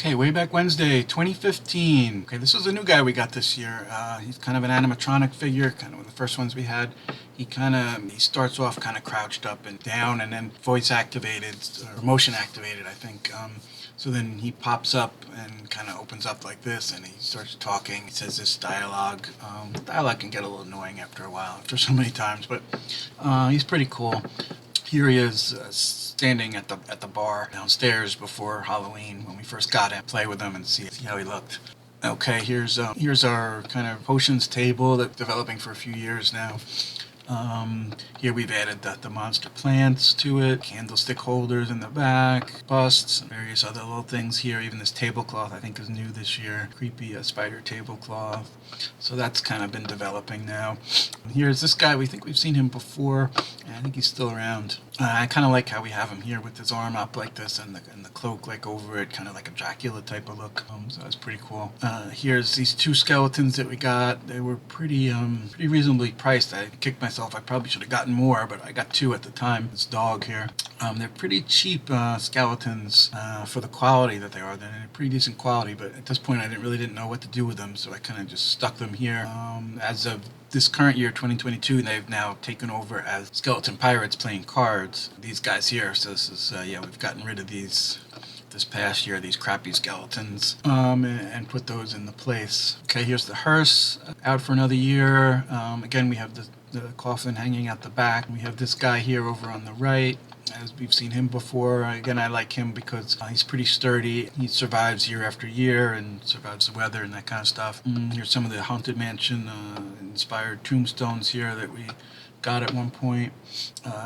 Okay, way back Wednesday, 2015. Okay, this was a new guy we got this year. He's kind of an animatronic figure, kind of one of the first ones we had. He starts off kind of crouched up and down, and then voice activated or motion activated, I think. So then he pops up and kind of opens up like this, and he starts talking. He says this dialogue. Dialogue can get a little annoying after a while, after so many times, but he's pretty cool. Here he is standing at the bar downstairs before Halloween when we first got him. Play with him and see how he looked. Okay, here's our kind of potions table that's developing for a few years now. Here we've added the monster plants to it, candlestick holders in the back, busts, various other little things here. Even this tablecloth I think is new this year, creepy spider tablecloth. So that's kind of been developing now. Here's this guy. We think we've seen him before, and I think he's still around. I kind of like how we have him here with his arm up like this and the cloak like over it, kind of like a Dracula type of look. So that's pretty cool. Here's these two skeletons that we got. They were pretty reasonably priced. I kicked myself. I probably should have gotten more, but I got two at the time. This dog here. They're pretty cheap skeletons for the quality that they are. They're pretty decent quality, but at this point I really didn't know what to do with them, so I kind of just stuck them here. As of this current year, 2022, they've now taken over as skeleton pirates playing cards. These guys here, so this is, we've gotten rid of these this past year, these crappy skeletons, and put those in the place. Okay, here's the hearse, out for another year. Again, we have the coffin hanging out the back. We have this guy here over on the right. As we've seen him before. Again, I like him because he's pretty sturdy. He survives year after year and survives the weather and that kind of stuff. Here's some of the Haunted Mansion inspired tombstones here that we got at one point.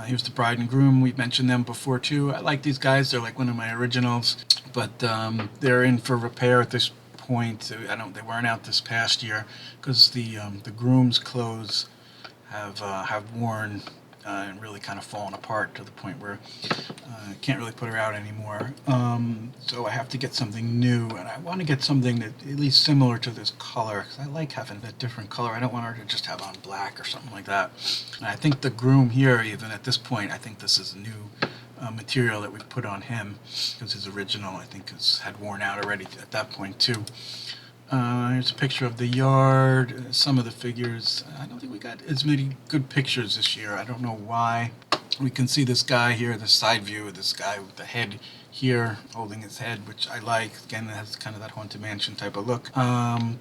Here's the bride and groom. We've mentioned them before too. I like these guys. They're like one of my originals, but they're in for repair at this point. They weren't out this past year because the groom's clothes have worn and really kind of fallen apart to the point where I can't really put her out anymore. So I have to get something new, and I want to get something that at least similar to this color, because I like having that different color. I don't want her to just have on black or something like that. And I think the groom here, even at this point, I think this is new material that we've put on him, because his original, I think, had worn out already at that point too. Here's a picture of the yard, some of the figures. I don't think we got as many good pictures this year. I don't know why. We can see this guy here, the side view of this guy with the head here, holding his head, which I like. Again, it has kind of that Haunted Mansion type of look.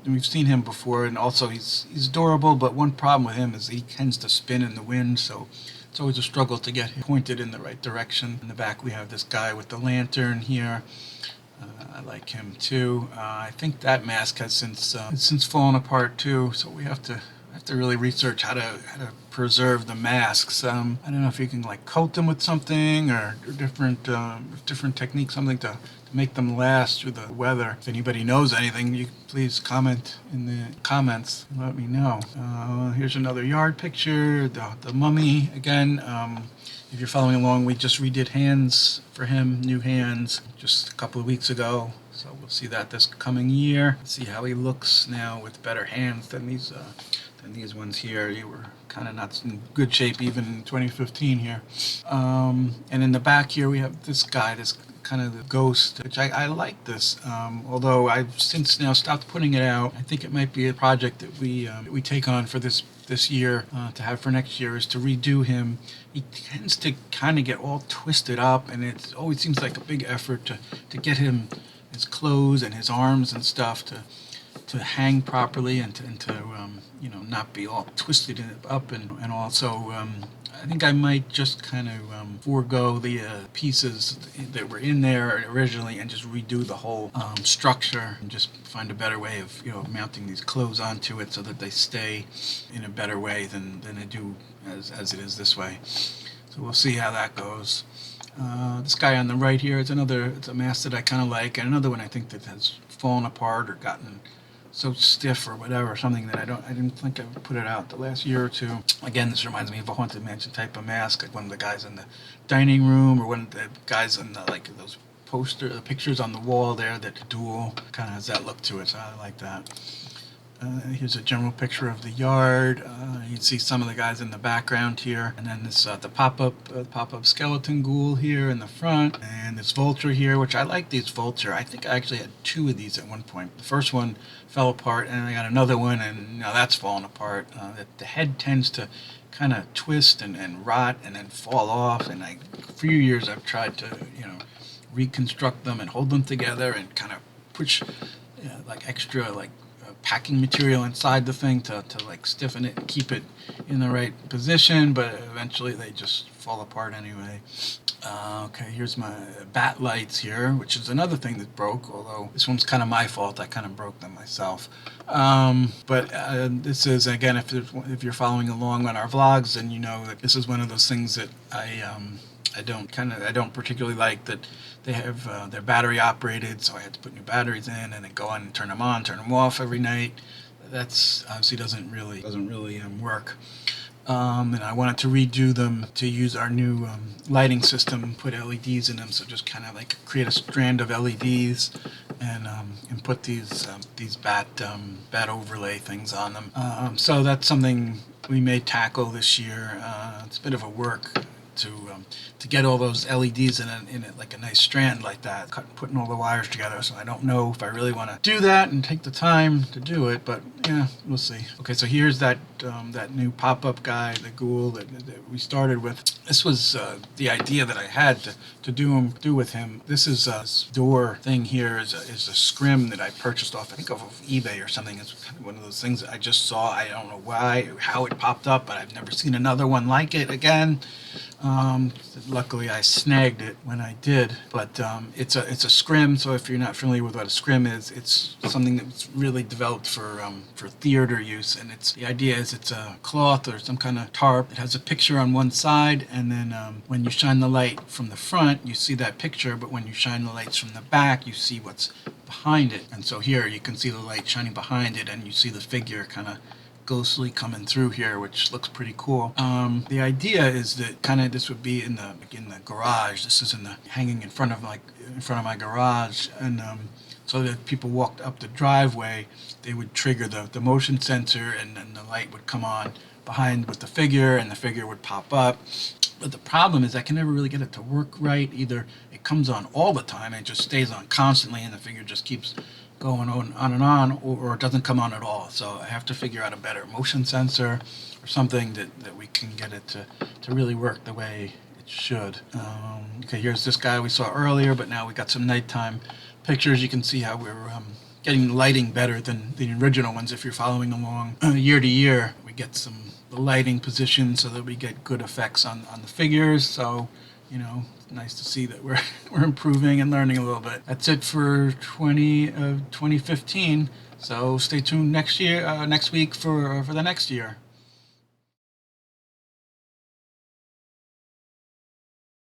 We've seen him before, and also he's adorable, but one problem with him is he tends to spin in the wind, so it's always a struggle to get him pointed in the right direction. In the back, we have this guy with the lantern here. I like him too. I think that mask has since fallen apart too, so we have to really research how to preserve the masks. I don't know if you can like coat them with something or different techniques, something to make them last through the weather. If anybody knows anything, you please comment in the comments and let me know. Here's another yard picture, the mummy again. If you're following along, we just redid hands for him, new hands, just a couple of weeks ago. So we'll see that this coming year. See how he looks now with better hands than these ones here. You were kind of not in good shape even in 2015 here. And in the back here, we have this guy, this kind of the ghost, which I like this. Although I've since now stopped putting it out. I think it might be a project that we take on for this year to have for next year, is to redo him. He tends to kind of get all twisted up, and it always seems like a big effort to get him, his clothes and his arms and stuff to hang properly and to not be all twisted up, and also I think I might just kind of forego the pieces that were in there originally and just redo the whole structure and just find a better way of mounting these clothes onto it so that they stay in a better way than they do as it is this way. So we'll see how that goes. This guy on the right here it's a mask that I kind of like, and another one I think that has fallen apart or gotten so stiff or whatever, something that I didn't think I would put it out the last year or two. Again, this reminds me of a Haunted Mansion type of mask, like one of the guys in the dining room or one of the guys in those pictures on the wall there that duel kind of has that look to it, so I like that. Here's a general picture of the yard. You can see some of the guys in the background here, and then this the pop-up skeleton ghoul here in the front, and this vulture here, which I like these vulture. I think I actually had 2 of these at one point. The first one fell apart, and I got another one, and now that's falling apart. The head tends to kind of twist and rot and then fall off, and for a few years I've tried to reconstruct them and hold them together and kind of push like extra packing material inside the thing to like stiffen it and keep it in the right position, but eventually they just fall apart anyway. Okay, here's my bat lights here, which is another thing that broke, although this one's kind of my fault. I kind of broke them myself. But this is, again, if you're following along on our vlogs, then you know that this is one of those things that I don't particularly like, that they have they're battery operated, so I had to put new batteries in and then go on and turn them on, turn them off every night. That's obviously doesn't really work. And I wanted to redo them to use our new lighting system, put LEDs in them, so just kind of like create a strand of LEDs and put these bat overlay things on them. So that's something we may tackle this year. It's a bit of a work to get all those LEDs in it like a nice strand like that, putting all the wires together. So I don't know if I really want to do that and take the time to do it, but yeah, we'll see. Okay, so here's that new pop-up guy, the ghoul that we started with. This was the idea that I had to do with him. This is this door thing here is a scrim that I purchased off, I think, off of eBay or something. It's kind of one of those things that I just saw. I don't know how it popped up, but I've never seen another one like it again. Luckily I snagged it when I did, but it's a scrim. So if you're not familiar with what a scrim is, it's something that's really developed for theater use, and the idea is it's a cloth or some kind of tarp. It has a picture on one side, and then when you shine the light from the front, you see that picture, but when you shine the lights from the back, you see what's behind it. And so here you can see the light shining behind it, and you see the figure kind of ghostly coming through here, which looks pretty cool. The idea is that this would be in the garage. This is hanging in front of my garage, and so that people walked up the driveway, they would trigger the motion sensor, and then the light would come on behind with the figure, and the figure would pop up. But the problem is I can never really get it to work right. Either it comes on all the time and it just stays on constantly, and the figure just keeps going on and on, or it doesn't come on at all. So I have to figure out a better motion sensor or something that we can get it to really work the way it should. Okay, here's this guy we saw earlier, but now we got some nighttime pictures. You can see how we're getting lighting better than the original ones. If you're following along year to year, we get the lighting position so that we get good effects on the figures. So, it's nice to see that we're improving and learning a little bit. That's it for 2015. So stay tuned next week for the next year.